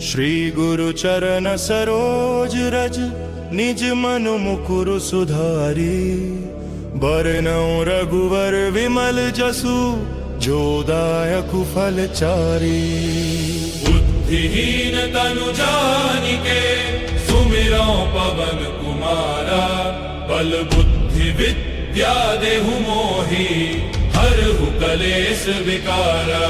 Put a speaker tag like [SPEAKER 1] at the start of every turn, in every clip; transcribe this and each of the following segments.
[SPEAKER 1] श्री गुरु चरण सरोज रज निज मन मुकुर सुधारी। बरनौ रघुवर विमल जसु जो दायकु फल चारी।
[SPEAKER 2] बुद्धिहीन तनु जानिके सुमिरौ पवन कुमारा। बल बुद्धि विद्या देहु मोहि हरहु कलेश विकारा।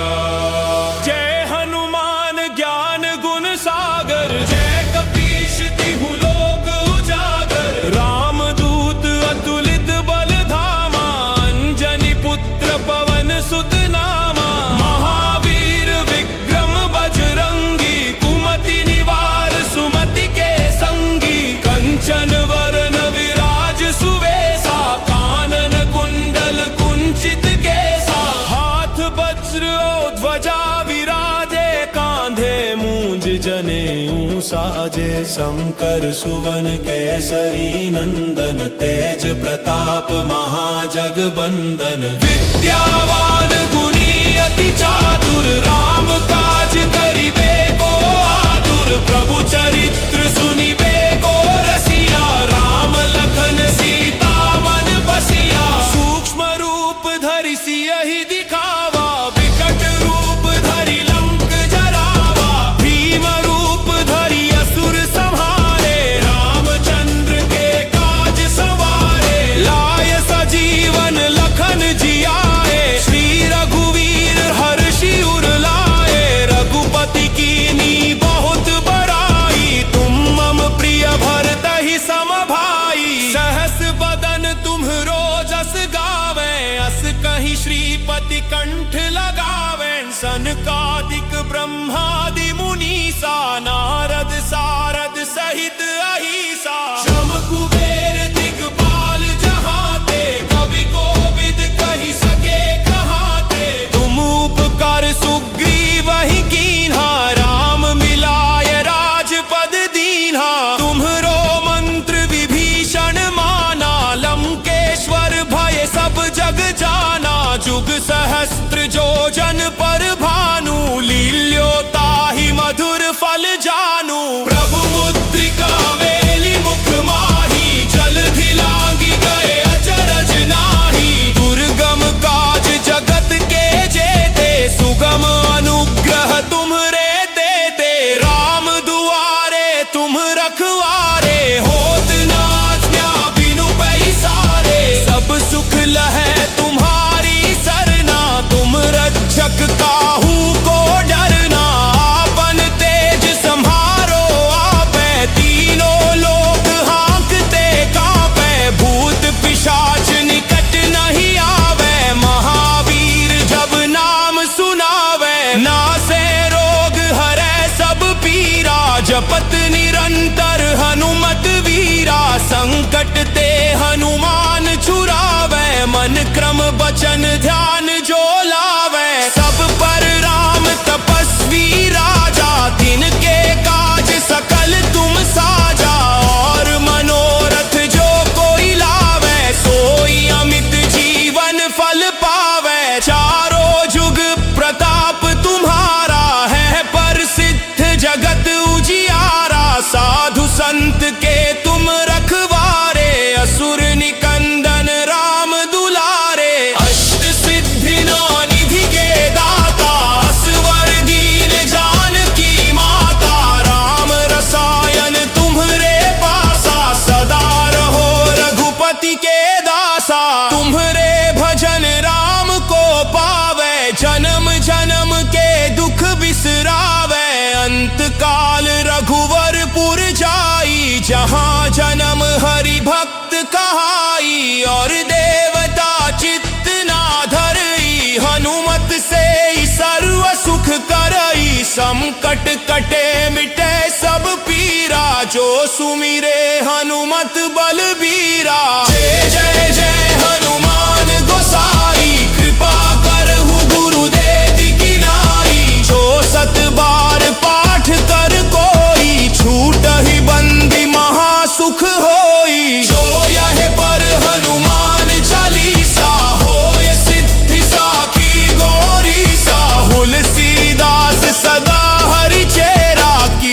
[SPEAKER 1] जय हनुमान ज्ञान गुण सागर जय कपीश तिहु लोक उजागर। रामदूत अतुलित बल धामा अंजनी पुत्र पवन सुत नामा। महावीर विक्रम बजरंगी कुमति निवार सुमति के संगी। कंचन वरन विराज सुवेसा कानन कुंडल कुंचित केसा। हाथ वज्र और ध्वजा विराजे कांधे मूंज जनेऊ साजे। शंकर सुवन केसरी नंदन तेज प्रताप महाजगबंदन। विद्यावान गुणी अति चातुर राम काज करिबे को आतुर। प्रभु चरित्र सुनिबे को रसिया राम लखन सीता मन बसिया। सूक्ष्म रूप धरि सियहि दिखावा विकट रूप धरि लंक जरावा। भीम रूप धरि असुर संहारे रामचंद्र के काज सवारे। लाय सजीवन लखन जियाए श्री रघुवीर हर्षि उर लाए। रघुपति कीन्ही बहुत बड़ाई तुम मम प्रिय भरतहि सम भाई। सहस बदन तुम्हरो जस गावे अस कहि श्रीपति कंठ लगावे। सनकादिक ब्रह्मादि मुनीसा नारद सारद सहित अहिसा। शम कुबेर दिगपाल जहाते कवि कोविद कहि सके कहाते। तुम उपकार सुग्रीवहि कीन्हा राम मिलाय राजपद दीन्हा। तुम्हरो मंत्र विभीषण माना लंकेश्वर भय सब जग जाना। जुग सहस्त्र जो जन पर भानु लील्यो ताहि मधुर फल जानू। प्रभु मुद्रिका मेलि मुख माही जलधि लांघि गए अचरज नाही। दुर्गम काज जगत के जेते सुगम अनुग्रह तुम्हरे देते। राम दुआरे तुम रखवारे होत न आज्ञा बिनु पैसारे। सब सुख लहै तुम्हारी सरना तुम रक्षक काहू को डरना। आपन तेज सम्हारो आपै तीनों लोक हांकते कांपै। भूत पिशाच निकट नहीं आवे महावीर जब नाम सुनावे। नासे रोग हरै सब पीरा जपत निरंतर हनुमत वीरा। संकट ते हनुमान छुड़ावे मन क्रम बचन ध्यान जो लावे। सब पर राम तपस्वी राजा तिनके काज सकल तुम साजा। और मनोरथ जो कोई लावे सोई अमित जीवन फल पावे। चारों जुग प्रताप तुम्हारा है प्रसिद्ध जगत उजियारा। साधु संत के तुम रखवारे असुर निकंदन राम दुलारे। अष्ट सिद्धि नौ निधि के दाता असवर दीन जानकी माता। राम रसायन तुम्हरे पासा सदा रहो रघुपति के दासा। तुम्हरे भजन राम को पावे जन्म जन्म के दुख बिसरावे। अंत काल रघुवरपुर जाई जहाँ जन्म हरि भक्त कहाई। और देवता चित्त ना धरई हनुमत से ही सर्व सुख करई। संकट कटे मिटे सब पीरा जो सुमिरे हनुमत बलबीरा। जय जय जय हनुमान गोसाई कृपा करहु गुरुदेव की नाई। जो सत बार पाठ कर कोई छूटहि बंदी महासुख होई। जो यह पर हनुमान चालीसा होय सिद्धि साखी गौरी सा। तुलसीदास सदा हरि चेरा की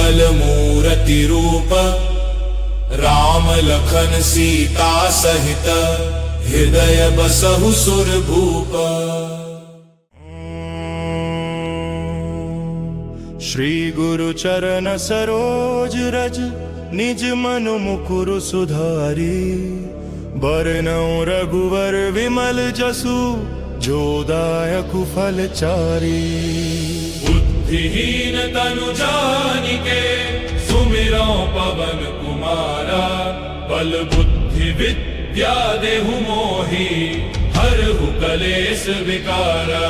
[SPEAKER 2] निर्मल मूर्ति रूप, राम लखन सीता सहित, हृदय बसहु सुर भूप।
[SPEAKER 1] श्री गुरु चरण सरोज रज, निज मनु मुकुरु सुधारी। बरनउँ रघुवर विमल जसु, जो दायकु फल चारी।
[SPEAKER 2] बुद्धिहीन तनु जानिके, सुमिरौ पवन कुमारा। बल बुद्धि विद्या देहु मोहि, हरहु कलेश विकारा।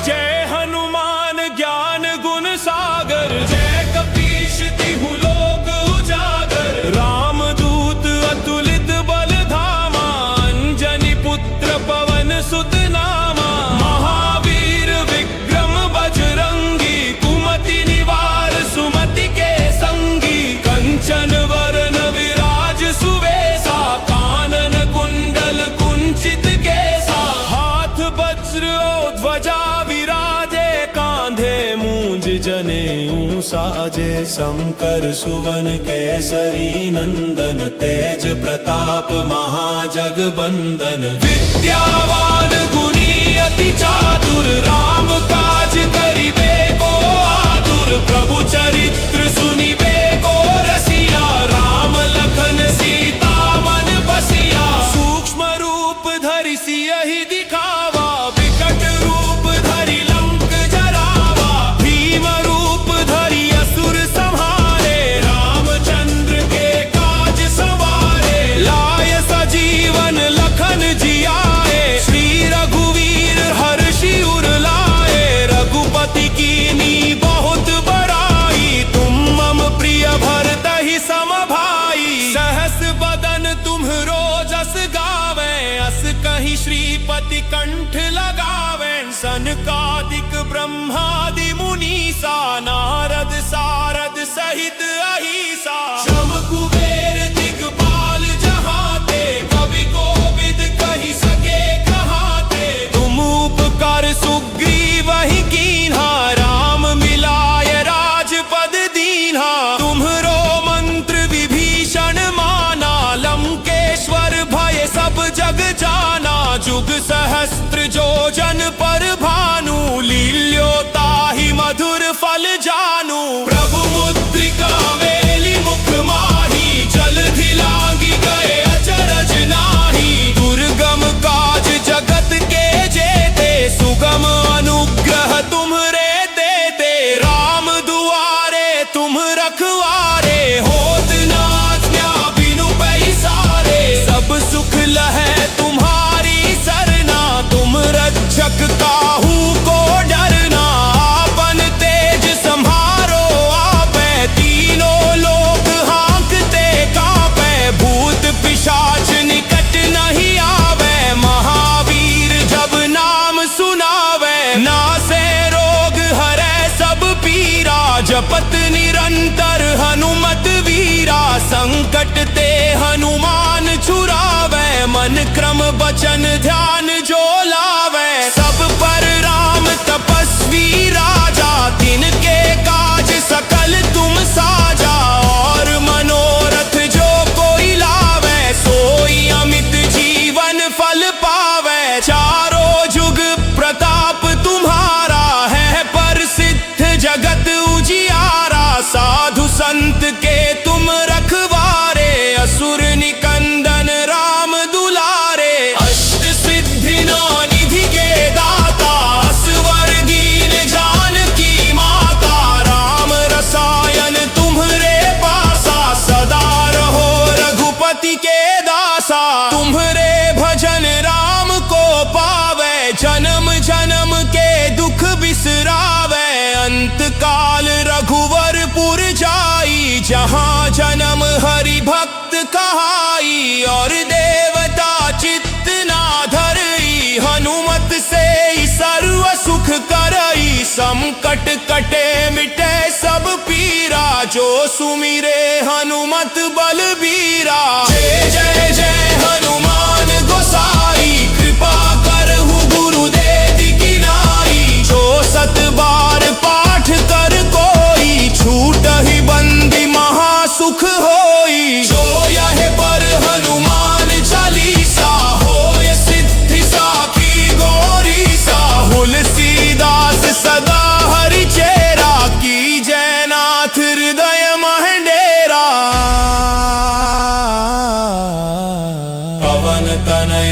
[SPEAKER 1] जय हनुमान ज्ञान गुण सागर, जय कपीश तिहु लोक उजागर। रामदूत अतुलित बल धामा, अंजनी पुत्र पवन सुत नामा। महावीर विक्रम बजरंगी, कुमति निवार सुमति के संगी। कंचन वरन विराज सुवेसा, कानन कुंडल कुंचित केसा। हाथ वज्र और ध्वजा विराजे, कांधे मूंज जनेऊ साजे। शंकर सुवन केसरी नंदन, तेज प्रताप महाजगबंदन। विद्यावान गुणी अति चातुर, राम काज करिबे को आतुर। प्रभु चरित्र सुनिबे को रसिया, राम लखन सीता मन बसिया। सूक्ष्म रूप धरि सियहि दिखावा, विकट रूप धरि लंक जरावा। भीम रूप धरि असुर संहारे, रामचंद्र के काज सवारे। लाय सजीवन लखन जियाए, श्री रघुवीर हर्षि उर लाए। रघुपति कीनी बहुत बड़ाई, तुम मम प्रिय भरतहि सम भाई। सहस बदन तुम्हरो जस गावे, अस कहि श्रीपति कंठ लगावे। सनकादिक ब्रह्मादि मुनीसा, नारद सारद सहित अहिसा। शम कुबेर दिगपाल जहाते, कवि कोविद कहि सके कहाते। तुम उपकार सुग्रीवहि कीन्हा, राम मिलाय राजपद दीन्हा। तुम्हरो मंत्र विभीषण माना, लंकेश्वर भय सब जग जाना। जुग सहस्त्र जो जन पर भानु, लील्यो ताहि मधुर फल जानू। प्रभु मुद्रिका मेलि मुख माही, जलधि लांघि गए अचरज नाही। दुर्गम काज जगत के जेते, सुगम अनुग्रह तुम्हरे देते। राम दुआरे तुम रखवारे, होत न आज्ञा बिनु पैसारे। सब सुख लहै तुम्हारी सरना, तुम रक्षक काहू को डरना। आपन तेज सम्हारो आपै, तीनों लोक हाँकते कांपै। भूत पिशाच निकट नहीं आवे, महावीर जब नाम सुनावे। नासे रोग हरै सब पीरा, जपत निरंतर हनुमत वीरा। संकट ते हनुमान छुरावे, मन क्रम बचन ध्यान जो लावे। सब पर राम तपस्वी राजा, तिनके काज सकल तुम साजा। और मनोरथ जो कोई लावे, सोई अमित जीवन फल पावे। चारों जुग प्रताप तुम्हारा, है प्रसिद्ध जगत उजियारा। साधु संत के तुम रखवारे, असुर निकंदन राम दुलारे। अष्ट सिद्धि नौ निधि के दाता, असवर दीन जानकी माता। राम रसायन तुम्हरे पासा, सदा रहो रघुपति के दासा। तुम्हरे भजन राम को पावे, जन्म जन्म के दुख बिसरावे। अंत काल रघुवरपुर जाई, जहाँ जन्म हरि भक्त कहाई। और देवता चित्त ना धरई, हनुमत से ही सर्व सुख करई। संकट कटे मिटे सब पीरा, जो सुमिरे हनुमत बलबीरा। जय जय जय हनुमान गोसाई, कृपा करहु गुरुदेव की नाई। जो सत बार पाठ कर कोई, छूटहि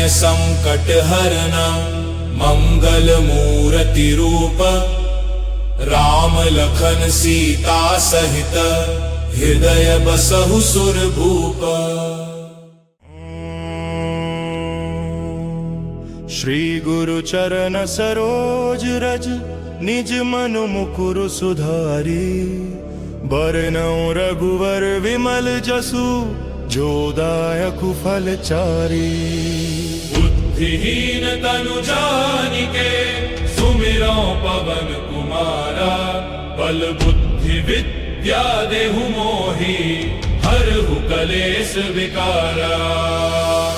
[SPEAKER 2] संकट हरणं मंगल मूर्ति रूप राम लखन सीता सहित हृदय बसहु सुर भूप।
[SPEAKER 1] श्री गुरु चरण सरोज रज निज मनु मुकुरु सुधारी बरनौ रघुवर विमल जसु जो दायकु फल चारी।
[SPEAKER 2] बुद्धिहीन तनु जानिके सुमिरो पवन कुमारा बल बुद्धि विद्या देहु मोहि हरहु कलेश विकारा।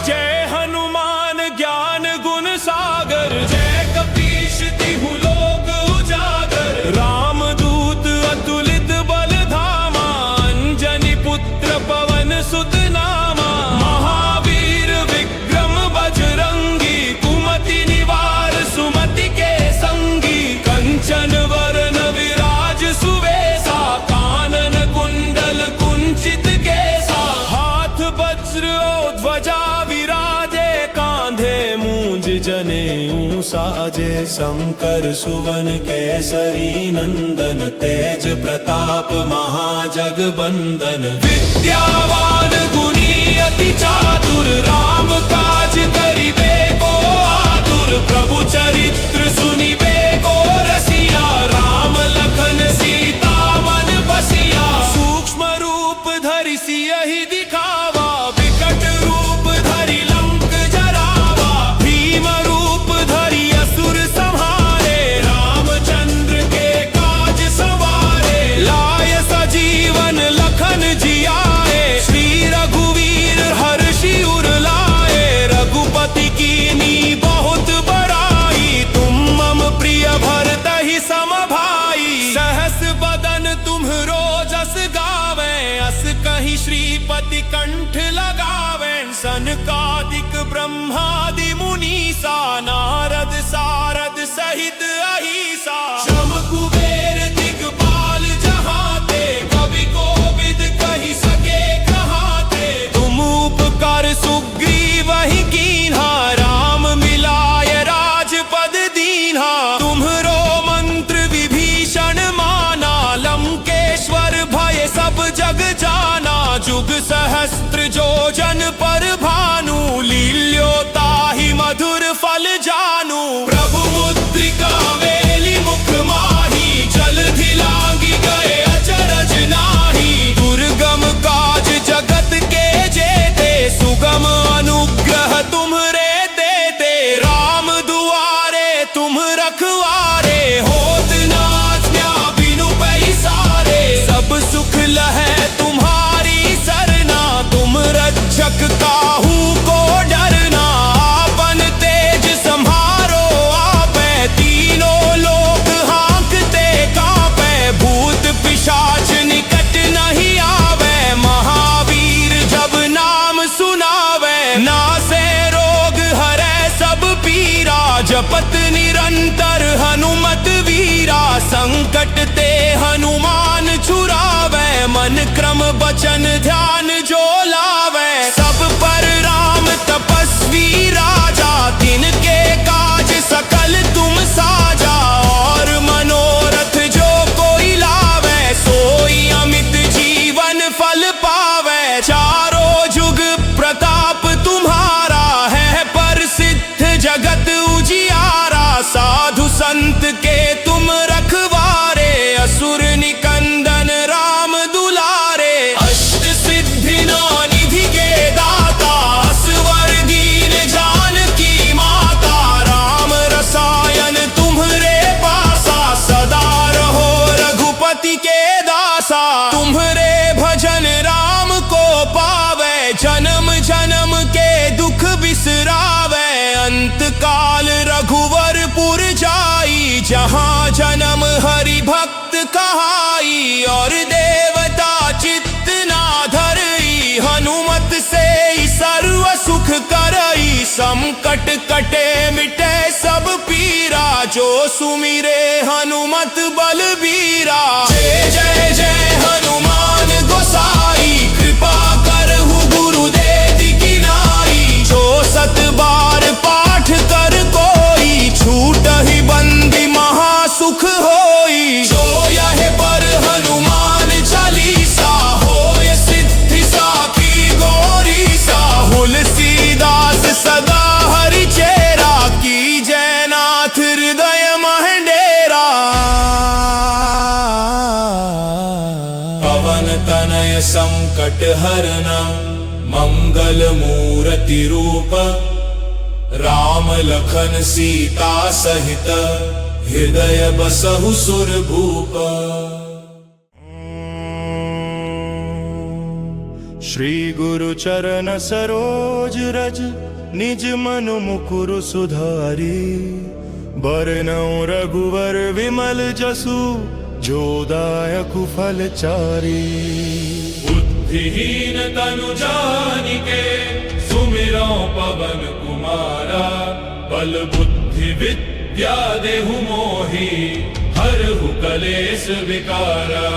[SPEAKER 1] जय हनुमान ज्ञान गुण सागर जय कपीश तिहु लोक उजागर राम दूत अतुलित बल धामा अंजनी पुत्र पवन सुत नामा। महावीर विक्रम बजरंगी कुमति निवार सुमति के संगी कंचन वरन विराज सुवेसा कानन कुंडल कुंचित केसा। हाथ वज्र और ध्वजा विराजे कांधे मूंज जनेऊ साजे शंकर सुवन केसरी नंदन तेज प्रताप महाजगबंदन। विद्यावान गुणी अति चातुर राम काज करिबे को आतुर प्रभु चरित्र सुनिबे को रसिया राम लखन सीता मन बसिया। सूक्ष्म रूप धरि सियहि दिखावा विकट रूप धरि लंक जरावा। भीम रूप धरि असुर संहारे रामचंद्र के काज सवारे। लाय सजीवन लखन जियाए श्री रघुवीर हर्षि उर लाए। रघुपति कीन्ही बहुत बड़ाई तुम मम प्रिय भरतहि सम भाई। सहस बदन तुम्हरो जस गावे अस कहि श्रीपति कंठ लगावे। सनकादिक ब्रह्मादि मुनीसा नारद सारद सहित अहिसा। शम कुबेर दिगपाल जहाते कवि कोविद कहि सके कहाते। तुम उपकार सुग्रीवहि कीन्हा राम मिलाय राजपद दीन्हा। तुम्हरो मंत्र विभीषण माना लंकेश्वर भय सब जग जाना। जुग सहस्त्र जो जन पर भानु लील्यो ताहि मधुर फल जानू। प्रभु मुद्रिका मेलि मुख माही जलधि लांघि गए अचरज नाही। दुर्गम काज जगत के जेते सुगम अनुग्रह तुम्हरे देते। राम दुआरे तुम रखवारे होत न आज्ञा बिनु पैसारे। सब सुख लहै तुम्हारी सरना तुम रक्षक काहू को डरना। आपन तेज सम्हारो आपै तीनों लोक हाँकते कांपै। भूत पिशाच निकट नहीं आवे महावीर जब नाम सुनावे। नासे रोग हरै सब पीरा जपत निरंतर हनुमत वीरा। संकट ते हनुमान छुरावे मन क्रम बचन ध्यान जो लावे। सब पर राम तपस्वी राजा तिनके काज सकल तुम साजा। और मनोरथ जो कोई लावे सोई अमित जीवन फल पावे। चारों जुग प्रताप तुम्हारा है प्रसिद्ध जगत उजियारा। साधु संत के तुम रखवारे असुर निकंदन राम दुलारे। अष्ट सिद्धि नौ निधि के दाता असवर दीन जानकी माता। राम रसायन तुम्हरे पासा सदा रहो रघुपति के दासा। तुम्हरे भजन राम को पावे जन्म जन्म के दुख बिसरावे। अंत काल रघुवरपुर जाई जहाँ जन्म हरि भक्त कहाई। और देवता चित्त ना धरई हनुमत से ही सर्व सुख करई। संकट कटे मिटे सब पीरा जो सुमिरे हनुमत बलबीरा। जय जय जय हनुमान गोसाई कृपा करहु गुरुदेव की नाई। जो सत बार
[SPEAKER 2] शरण्य संकट हरणं मंगल मूर्ति रूप राम लखन सीता सहित हृदय बसहु सुर भूप।
[SPEAKER 1] श्री गुरु चरण सरोज रज निज मन मुकुर सुधारी बरनौ रघुवर विमल जसु जो दायकु फल चारी।
[SPEAKER 2] बुद्धिहीन तनु जानिके सुमिरौ पवन कुमारा बल बुद्धि विद्या देहु मोहि हरहु कलेश विकारा।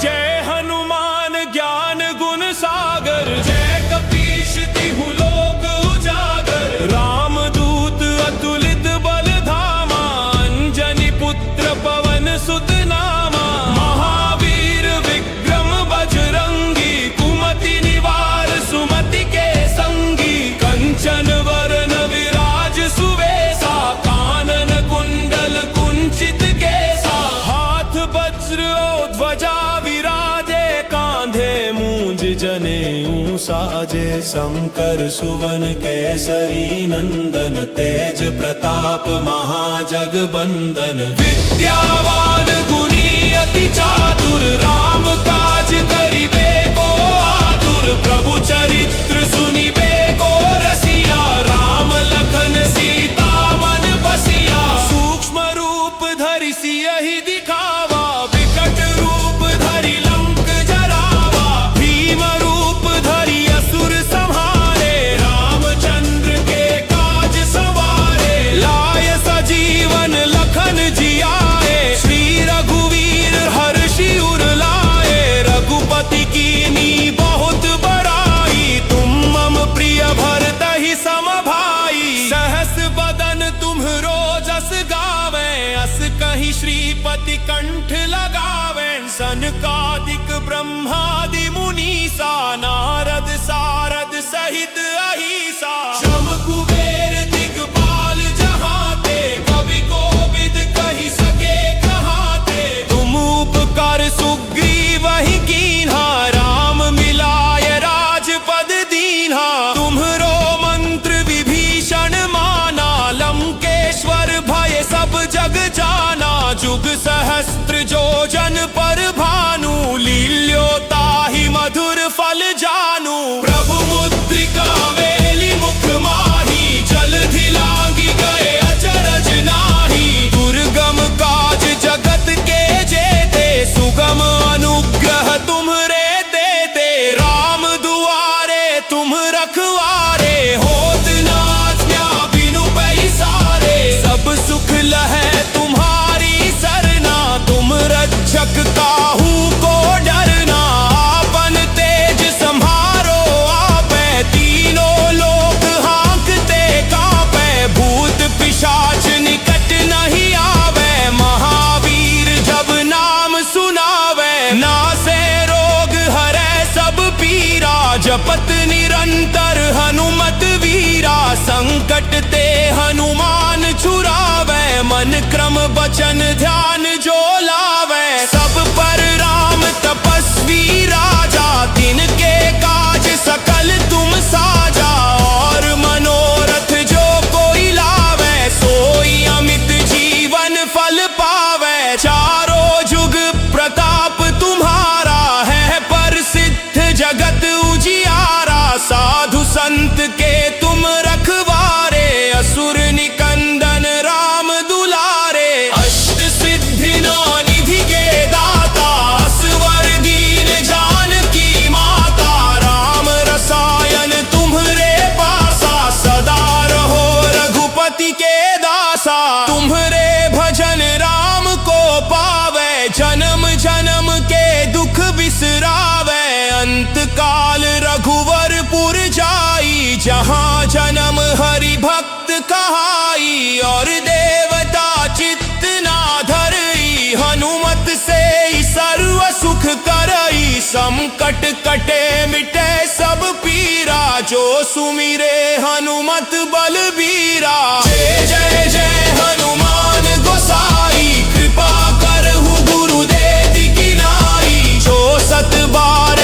[SPEAKER 1] जय हनुमान ज्ञान गुण सागर जय कपीश तिहु लोक उजागर राम दूत अतुलित बल धामा अंजनी पुत्र पवन सुत नामा। महावीर विक्रम बजरंगी कुमति निवार सुमति के संगी कंचन वरन विराज सुवेसा कानन कुंडल कुंचित केसा। हाथ वज्र और ध्वजा विराजे कांधे मूंज जनेऊ साजे शंकर सुवन केसरी नंदन तेज प्रताप महाजगबंदन। विद्यावान गुणी अति चातुर राम काज करिबे को आतुर प्रभु चरित्र सुनिबे को रसिया राम लखन सीता मन बसिया। सूक्ष्म रूप धरि सियहि दिखावा विकट रूप धरि लंक जरावा भीम रूप धरि असुर संहारे रामचंद्र के काज सवारे। लाय सजीवन लखन जियाए श्री रघुवीर हर्षि उर लाए। रघुपति कीन्ही बहुत बड़ाई तुम मम प्रिय भरतहि सम भाई। सहस बदन तुम्हरो जस गावे अस कहि श्रीपति कंठ लगावे। सनकादिक ब्रह्मादि मुनीसा नारद सारद सहित अहिसा। शम कुबेर दिगपाल जहाते कवि कोविद कहि सके कहाते। तुम उपकार सुग्रीवहि कीन्हा राम मिलाय राजपद दीन्हा। तुम्हरो मंत्र विभीषण माना लंकेश्वर भय सब जग जाना। जुग सहस्त्र जो जन पर भानु लील्यो ताहि मधुर फल जानू। प्रभु मुद्रिका मेलि मुख माही जलधि लांघि गए अचरज नाही। दुर्गम काज जगत के जेते सुगम अनुग्रह तुम्हरे देते। राम दुआरे तुम रखवारे होत न आज्ञा बिनु पैसारे। सब सुख लहै तुम्हारी सरना तुम रक्षक काहू को डरना। आपन तेज संहारो आपै तीनों लोक हाँकते कांपै। भूत पिशाच निकट नहीं आवे महावीर जब नाम सुनावे। नासे रोग हरै सब पीरा जपत निरंतर हनुमत वीरा। संकट ते हनुमान छुड़ावे मन क्रम बचन ध्यान जो लावे। सब पर राम तपस्वी राजा तिनके काज सकल तुम साजा। और मनोरथ जो कोई लावे सोई अमित जीवन फल पावे। चारों जुग प्रताप तुम्हारा है प्रसिद्ध जगत उजियारा। साधु संत के तुम रखवारे असुर निकंदन राम दुलारे। अष्ट सिद्धि नौ निधि के दाता असवर दीन जानकी माता। राम रसायन तुम्हरे पासा सदा रहो रघुपति के दासा। तुम्हरे भजन राम को पावे जन्म जन्म के दुख बिसरावे। अंत काल रघुवरपुर जाई जहाँ जन्म हरि भक्त कहाई। और देवता चित्त ना धरई हनुमत से सर्व सुख करई। संकट कटे मिटे सब पीरा जो सुमिरे हनुमत बलबीरा। जय जय जय हनुमान गोसाई कृपा करहु गुरुदेव की नाई। जो सत बार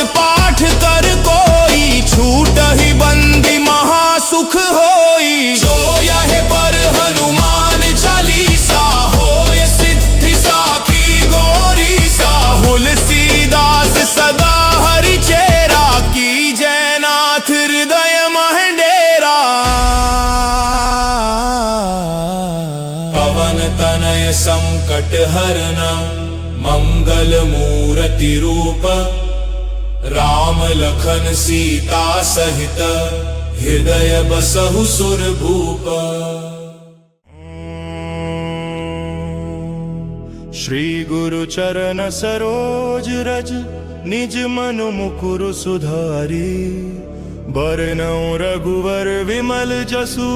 [SPEAKER 2] संकट हरणं मंगल मूर्ति रूप राम लखन सीता सहित हृदय बसहु सुर भूप।
[SPEAKER 1] श्री गुरु चरण सरोज रज निज मन मुकुर सुधारी बरनौ रघुवर विमल जसु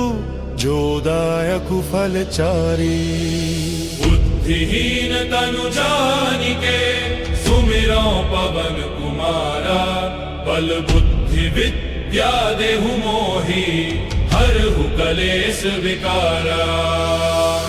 [SPEAKER 1] जो दायकु फल चारी।
[SPEAKER 2] बुद्धिहीन तनु जानिके सुमिरौ पवन कुमारा बल बुद्धि विद्या देहु मोहि हरहु कलेश विकारा।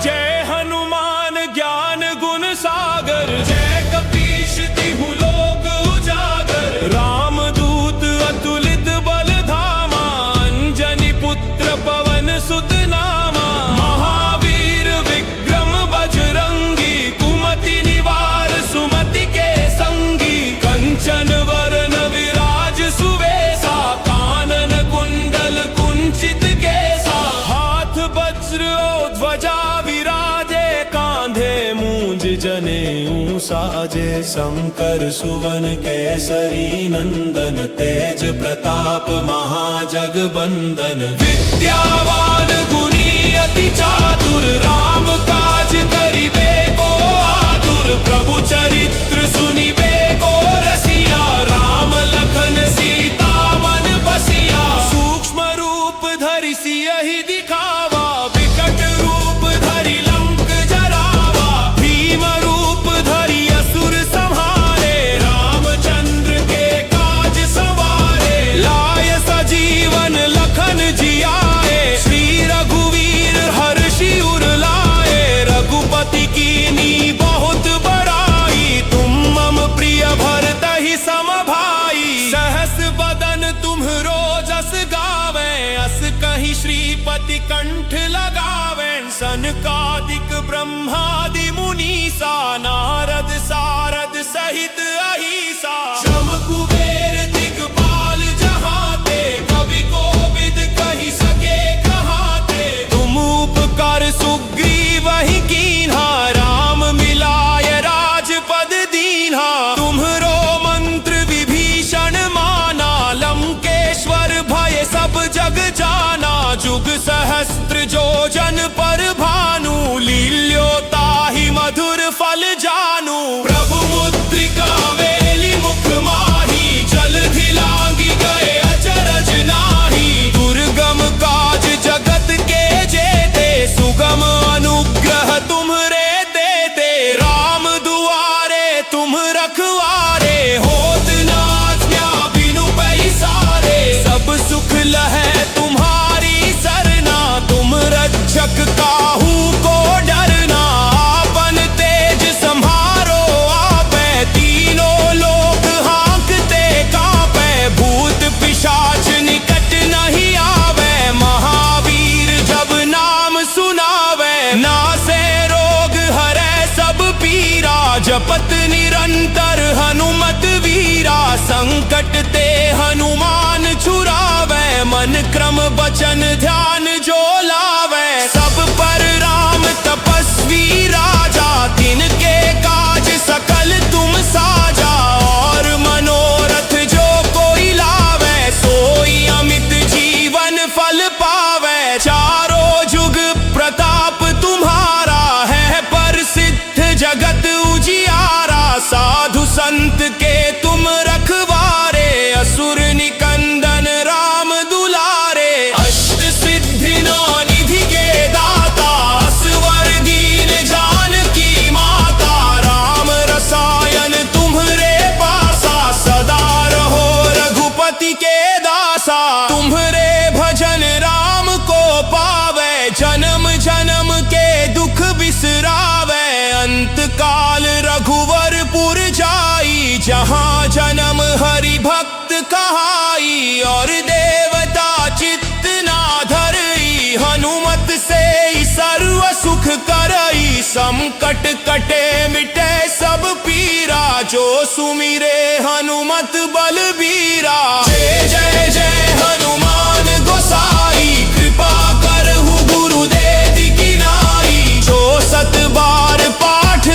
[SPEAKER 1] जय हनुमान ज्ञान गुण सागर जय कपीश तिहु लोक उजागर रामदूत अतुलित बल धामा अंजनी पुत्र पवन सुत नामा। महावीर विक्रम बजरंगी कुमति निवार सुमति के संगी कंचन वरन विराज सुवेसा कानन कुंडल कुंचित केसा। हाथ वज्र और ध्वजा विराजे कांधे मूंज जनेऊ साजे शंकर सुवन केसरी नंदन तेज प्रताप महाजगबंदन। विद्यावान गुणी अति चातुर राम काज करिबे को आतुर प्रभु चरित्र सुनिबे को रसिया राम लखन सीता मन बसिया। सूक्ष्म रूप धरि सियहि दिखावा विकट रूप धरि लंक जरावा। भीम रूप धरि असुर संहारे रामचंद्र के काज सवारे। लाय सजीवन लखन जियाए श्री रघुवीर हर्षि उर लाए। रघुपति कीनी बहुत बड़ाई तुम मम प्रिय भरतहि सम भाई। सहस बदन तुम्हरो जस गावे अस कहि श्रीपति कंठ लगावे। सनकादिक ब्रह्मादि मुनीसा नारद सारद सहित अहिसा। शम कुबेर दिगपाल जहाते कवि कोविद कहि सके कहाते। तुम उपकार सुग्रीवहि कीन्हा राम मिलाय राजपद दीन्हा। तुम्हरो मंत्र विभीषण माना लंकेश्वर भय सब जग जाना। जुग सहस्त्र जो जन पर भानु लील्यो ताहि मधुर फल जानू। प्रभु मुद्रिका मेलि मुख माही जलधि लांघि गए अचरज नाही। दुर्गम काज जगत के जेते सुगम अनुग्रह तुम्हरे देते। राम दुआरे तुम रखवारे होत न आज्ञा बिनु पैसारे। सब सुख लहै तुम्हारी सरना तुम रक्षक काहू को डरना। आपन तेज सम्हारो आपे तीनों लोक हाँकते कांपे। भूत पिशाच निकट नहीं आवे महावीर जब नाम सुनावे। नासे रोग हरै सब पीरा जपत निरंतर हनुमत वीरा। संकट ते हनुमान छुरावे मन क्रम बचन ध्यान जो लावे। सब पर राम तपस्वी राजा तिनके काज सकल तुम साजा। और मनोरथ जो कोई लावे सोई अमित जीवन फल पावे। चारों जुग प्रताप तुम्हारा है प्रसिद्ध जगत उजियारा। साधु संत के तुम रखवारे असुर निकंदन राम दुलारे। अष्ट सिद्धि नौ निधि के दाता असवर दीन जानकी माता। राम रसायन तुम्हरे पासा सदा रहो रघुपति के दासा। तुम्हरे भजन राम को पावे जन्म जन्म के दुख बिसरावे। अंत काल रघुवरपुर जाई जहाँ जन्म हरि भक्त कहाई। और देवता चित्त ना धरई हनुमत से सर्व सुख करई। संकट कटे मिटे सब पीरा जो सुमिरे हनुमत बलबीरा। जय जय जय हनुमान गोसाई कृपा करहु गुरुदेव की नाई। जो सत बार पाठ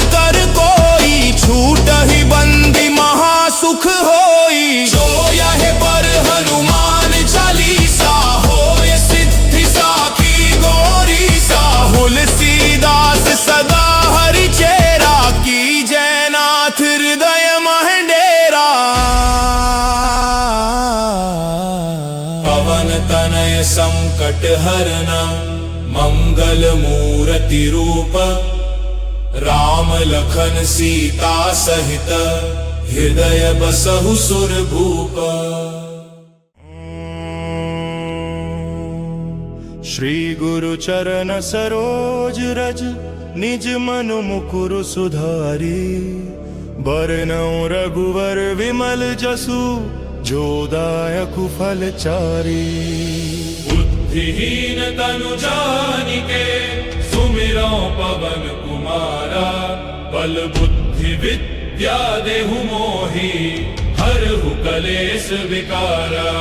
[SPEAKER 1] कोई। जो यह पर हनुमान चालीसा होय सिद्धि साखी गौरी सा। तुलसीदास सदा हरि चेरा की जयनाथ हृदय महडेरा। पवन तनय संकट हरणं मंगल मूर्ति रूप। राम लखन सीता सहित हृदय बसहु सुर भूप। श्री गुरु चरण सरोज रज निज मनु मुकुरु सुधारी। बरनौ रघुवर विमल जसु जो दायकु फल चारी।
[SPEAKER 2] बुद्धिहीन तनु जानिके सुमिरौ पवन कुमारा। बल बुद्धि विद्या देहु मोहि हरहु कलेश विकारा।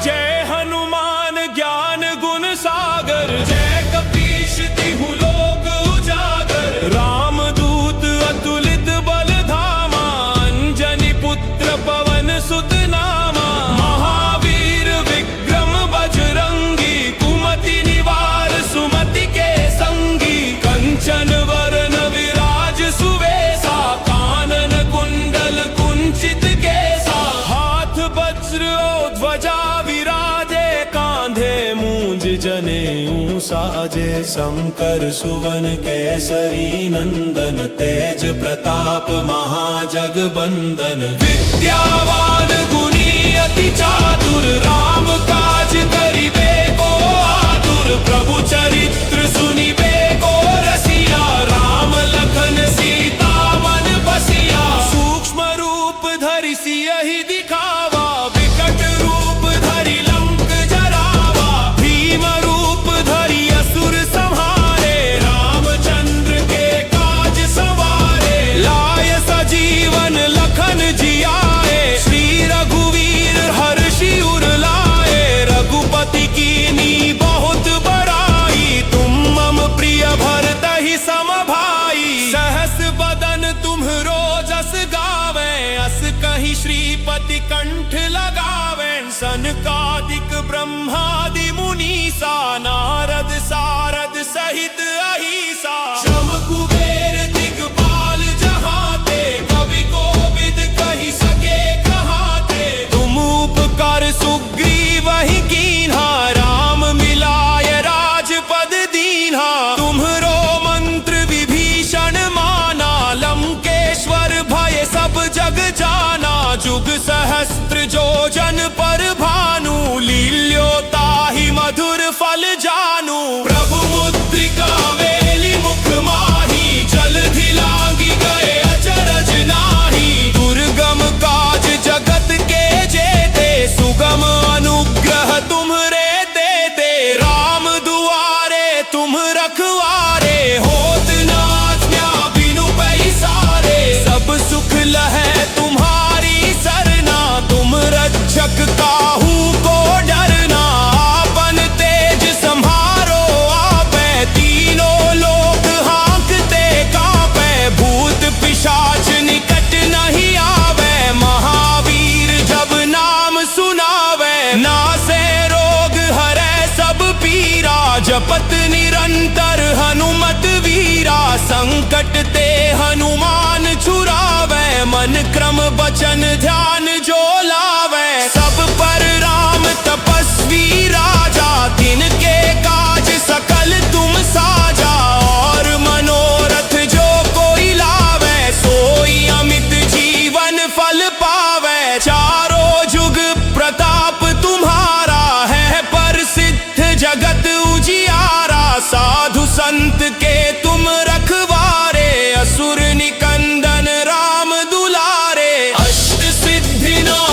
[SPEAKER 1] जय हनुमान ज्ञान गुण सागर। जय कपीश तिहु लोक उजागर। राम दूत अतुलित बल धामा। अंजनी पुत्र पवन सुत नामा। महावीर विक्रम बजरंगी। कुमति निवार सुमति के संगी। कंचन वरन विराज सुवेसा। कानन कुंडल कुंचित केसा। हाथ वज्र और ध्वजा विराजे। कांधे मूंज जनेऊ साजे। शंकर सुवन केसरी नंदन। तेज प्रताप महाजगबंदन। विद्यावान गुणी अति चातुर। राम काज करिबे को आतुर। प्रभु चरित्र सुनिबे को रसिया। राम लखन सीता मन बसिया। सूक्ष्म रूप धरि सियहि दिखावा। विकट रूप धरि लंक जरावा। भीम रूप धरि असुर संहारे। रामचंद्र के काज सवारे। लाय सजीवन लखन जियाए। श्री रघुवीर हर्षि उर लाए। रघुपति कीनी बहुत बड़ाई। तुम मम प्रिय भरतहि सम भाई। सहस बदन तुम्हरो जस गावे। अस कहि श्रीपति कंठ लगावे। सनकादिक ब्रह्मादि मुनीसा। नारद सारद सहित अहिसा। शम कुबेर दिगपाल जहाते। कवि कोविद कहि सके कहाते। तुम उपकार सुग्रीव ही कीन्हा। राम मिलाय राजपद दीन्हा। तुम्हरो मंत्र विभीषण माना। लंकेश्वर भय सब जग जाना। जुग सहस्त्र जो जन पर भानु। लील्यो ताहि मधुर फल जानू। प्रभु मुद्रिका मेलि मुख माही। जलधि लांघि गए अचरज नाही। दुर्गम काज जगत के जेते। सुगम अनुग्रह तुम्हरे देते। राम दुआरे तुम रखवारे। होत न आज्ञा बिनु पैसारे। सब सुख लहै तुम्हारी सरना। तुम रक्षक काहू को डरना। आपन तेज संहारो आपे। तीनों लोक हाँकते कांपे। भूत पिशाच निकट नहीं आवे। महावीर जब नाम सुनावे। नासे रोग हरै सब पीरा। जपत निरंतर हनुमत वीरा। संकट ते हनुमान छुरावे। मन क्रम बचन ध्यान जो लावे। सब पर राम तपस्वी राजा। तिनके काज सकल तुम साजा। और मनोरथ जो कोई लावे। सोई अमित जीवन फल पावे। चारों जुग प्रताप तुम्हारा है। प्रसिद्ध जगत उजियारा। साधु संत के तुम रखवारे। असुर निकंदन राम दुलारे। अष्ट सिद्धि नौ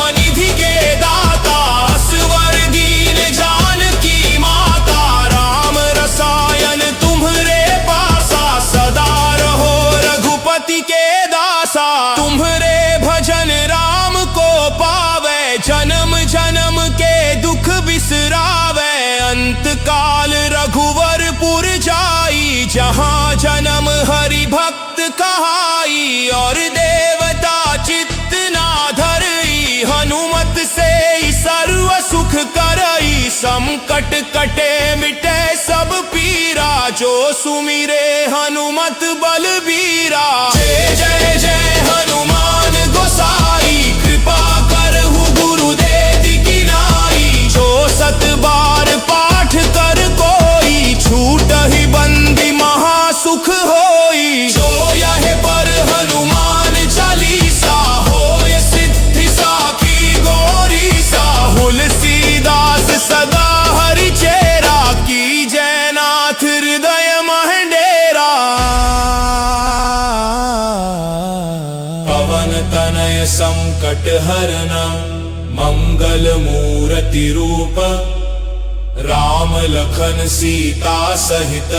[SPEAKER 1] सुख करई, संकट कटे मिटे सब पीरा, जो सुमिरे हनुमत बलबीरा। जय जय जय हनुमान गोसाई, कृपा करहु गुरुदेव की नाई। जो सत बार पाठ कर कोई, छूट ही बंदी महासुख होई। जो यह पर हनुमान चालीसा, होय सिद्धि साखी गौरीसा। तुलसीदास सदा हरि चेरा, की जयनाथ हृदय महडेरा। पवन तनय संकट हरना, मंगल मूर्ति रूप। राम लखन सीता सहित,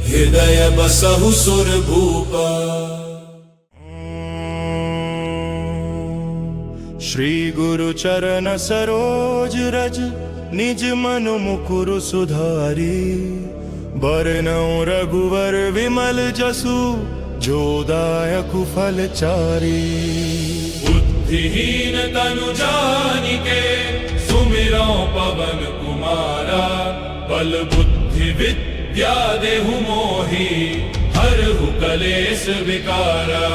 [SPEAKER 1] हृदय बसहु सुर भूप। श्री गुरु चरण सरोज रज, निज मन मुकुर सुधारी। बरनौ रघुवर विमल जसु, जो दायक फल चारी।
[SPEAKER 2] बुद्धिहीन तनु जानिके, सुमिरौ पवन कुमारा। बल बुद्धि विद्या देहु मोहि, हरहु कलेश विकारा।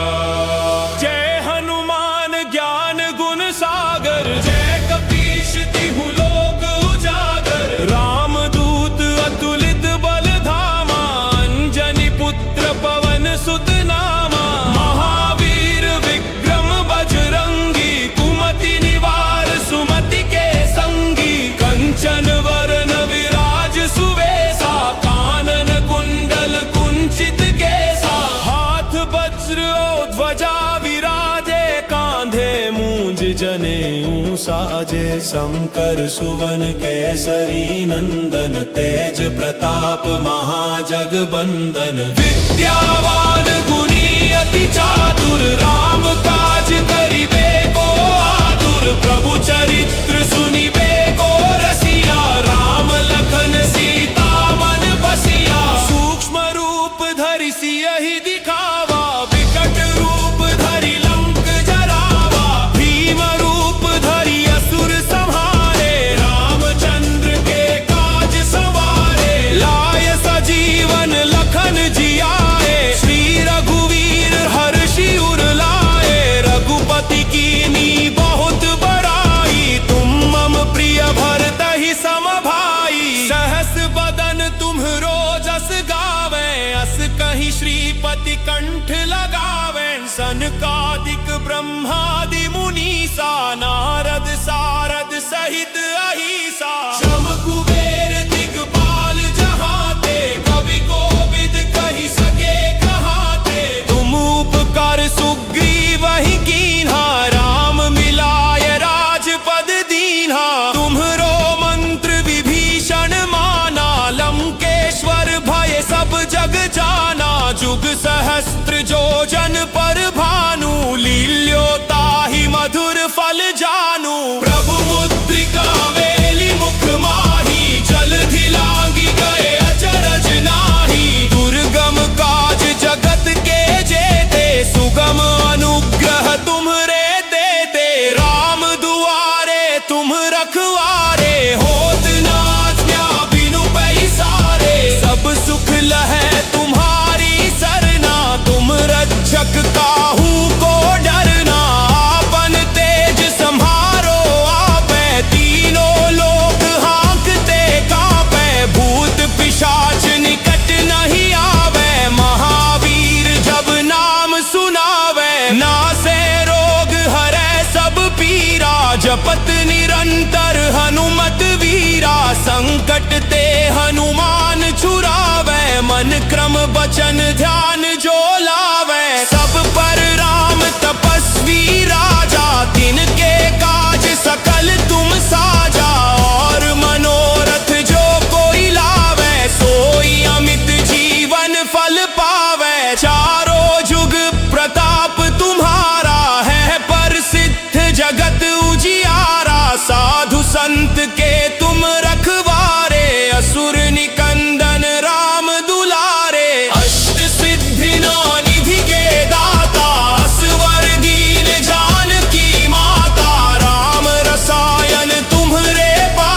[SPEAKER 1] जय हनुमान ज्ञान गुण सागर, जय कपीश तिहु लोक उजागर। राम दूत अतुलित बल धामा, अंजनी पुत्र पवन सुत नामा। महावीर विक्रम बजरंगी, कुमति निवार सुमति के संगी। कंचन वरन विराज सुवेसा, कानन कुंडल कुंचित केसा। हाथ वज्र और ध्वजा विराजे, कांधे मूंज जनेऊ साजे। शंकर सुवन केसरी नंदन, तेज प्रताप महाजगबंदन। विद्यावान गुणी अति चातुर, राम काज करिबे को आतुर। प्रभु चरित्र सुनिबे को रसिया, राम लखन सीता मन बसिया। सूक्ष्म रूप धरि सियहि दिखावा, विकट रूप धरि लंक जरावा। भीम रूप धरि असुर संहारे, रामचंद्र के काज सवारे। लाय सजीवन लखन जियाए, श्री रघुवीर हर्षि उर लाए। रघुपति कीनी बहुत बड़ाई, तुम मम प्रिय भरतहि सम भाई। सहस बदन तुम्हरो जस गावे, अस कहि श्रीपति कंठ लगावे। सनकादिक ब्रह्मादि मुनीसा, नारद सारद सहित अहिसा। शम कुबेर दिगपाल जहाते, कवि कोविद कहि सके कहाते। तुम उपकार सुग्रीव ही कीन्हा, राम मिलाय राजपद दीन्हा। तुम्हरो मंत्र विभीषण माना, लंकेश्वर भय सब जग जाना। जुग सहस्त्र जो जन पर भानु, लील्यो ताहि मधुर फल जानू। प्रभु मुद्रिका मेलि मुख माही, जलधि लांघि गए अचरज नाही। दुर्गम काज जगत के जेते, सुगम अनुग्रह तुम्हरे देते। राम दुआरे तुम रखवारे, होत न आज्ञा बिनु पैसारे। सब सुख लहै तुम्हारी सरना, तुम रक्षक काहू को डरना। आपन तेज संहारो आपै, तीनों लोक हाँकते कांपै। भूत पिशाच निकट नहीं आवे, महावीर जब नाम सुनावे। नासे रोग हरै सब पीरा, जपत निरंतर हनुमत वीरा। संकट ते हनुमान छुरावे, मन क्रम बचन ध्यान जो लावे। सब पर राम तपस्वी राजा, तिनके काज सकल तुम साजा। और मनोरथ जो कोई लावे, सोई अमित जीवन फल पावे। चारों जुग प्रताप तुम्हारा, है प्रसिद्ध जगत उजियारा। साधु संत के तुम रखवारे, असुर निकंदन राम दुलारे। अष्ट सिद्धि नौ निधि के दाता, असवर दीन जानकी माता। राम रसायन तुम्हरे पास,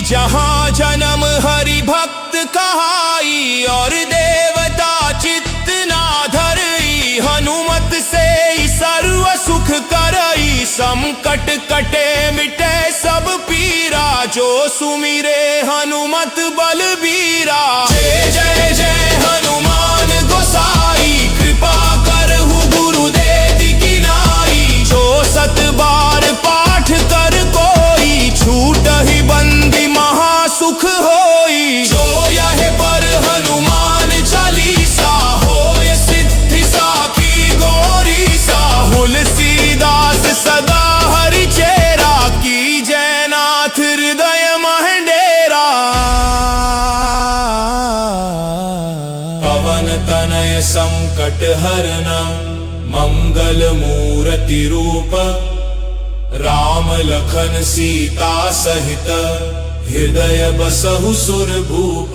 [SPEAKER 1] जहाँ जन्म हरि भक्त कहाई और देवता चित्त ना धरई। हनुमत से ही सर्व सुख करई, संकट कटे मिटे सब पीरा। जो सुमिरे हनुमत बलबीरा। जय जय जय हनुमान गोसाई, कृपा करहु गुरुदेव की नाई। जो सत बार पाठ कर कोई, छूट ही बंदी महासुख होई। जो यह पर हनुमान चालीसा, होय सिद्धि साखी गौरीसा। तुलसीदास सदा हरि चेरा, की जयनाथ हृदय महेंडेरा। पवन तनय संकट हरना, मंगल मूर्ति रूप। राम लखन सीता सहित, हृदय बसहु सुरभूप।